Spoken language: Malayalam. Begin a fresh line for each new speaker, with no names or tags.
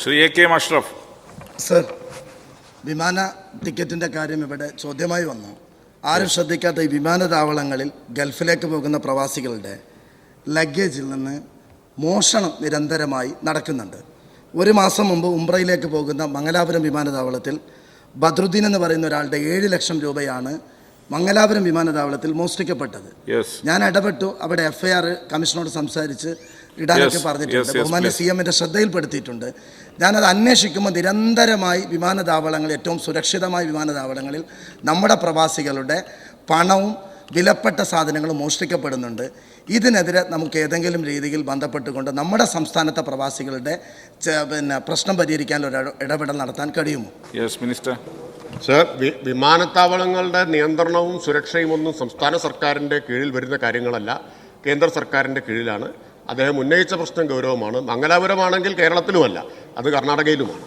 Shri A K Ashraf.
Sir, വിമാന ടിക്കറ്റിൻ്റെ കാര്യം ഇവിടെ ചോദ്യമായി വന്നു. ആരും ശ്രദ്ധിക്കാത്ത ഈ വിമാനത്താവളങ്ങളിൽ ഗൾഫിലേക്ക് പോകുന്ന പ്രവാസികളുടെ ലഗേജിൽ നിന്ന് മോഷണം നിരന്തരമായി നടക്കുന്നുണ്ട്. ഒരു മാസം മുമ്പ് ഉംറയിലേക്ക് പോകുന്ന മംഗലാപുരം വിമാനത്താവളത്തിൽ ബദ്രുദ്ദീൻ എന്ന് പറയുന്ന ഒരാളുടെ 7 ലക്ഷം രൂപയാണ് മംഗലാപുരം വിമാനത്താവളത്തിൽ മോഷ്ടിക്കപ്പെട്ടത്. ഞാൻ ഇടപെട്ടു, അവിടെ FIR കമ്മീഷനോട് സംസാരിച്ച് ഇടാനൊക്കെ പറഞ്ഞിട്ടുണ്ട്. ബഹുമാന്യ CM-ന്റെ ശ്രദ്ധയിൽപ്പെടുത്തിയിട്ടുണ്ട്. ഞാനത് അന്വേഷിക്കുമ്പോൾ നിരന്തരമായി വിമാനത്താവളങ്ങൾ, ഏറ്റവും സുരക്ഷിതമായ വിമാനത്താവളങ്ങളിൽ നമ്മുടെ പ്രവാസികളുടെ പണവും വിലപ്പെട്ട സാധനങ്ങളും മോഷ്ടിക്കപ്പെടുന്നുണ്ട്. ഇതിനെതിരെ നമുക്ക് ഏതെങ്കിലും രീതിയിൽ ബന്ധപ്പെട്ടുകൊണ്ട് നമ്മുടെ സംസ്ഥാനത്തെ പ്രവാസികളുടെ പ്രശ്നം പരിഹരിക്കാൻ ഒരു ഇടപെടൽ നടത്താൻ കഴിയുമോ?
Yes minister.
സർ, വിമാനത്താവളങ്ങളുടെ നിയന്ത്രണവും സുരക്ഷയും ഒന്നും സംസ്ഥാന സർക്കാരിൻ്റെ കീഴിൽ വരുന്ന കാര്യങ്ങളല്ല, കേന്ദ്ര സർക്കാരിൻ്റെ കീഴിലാണ്. അദ്ദേഹം ഉന്നയിച്ച പ്രശ്നം ഗൗരവമാണ്. മംഗലാപുരമാണെങ്കിൽ കേരളത്തിലുമല്ല, അത് കർണാടകയിലുമാണ്.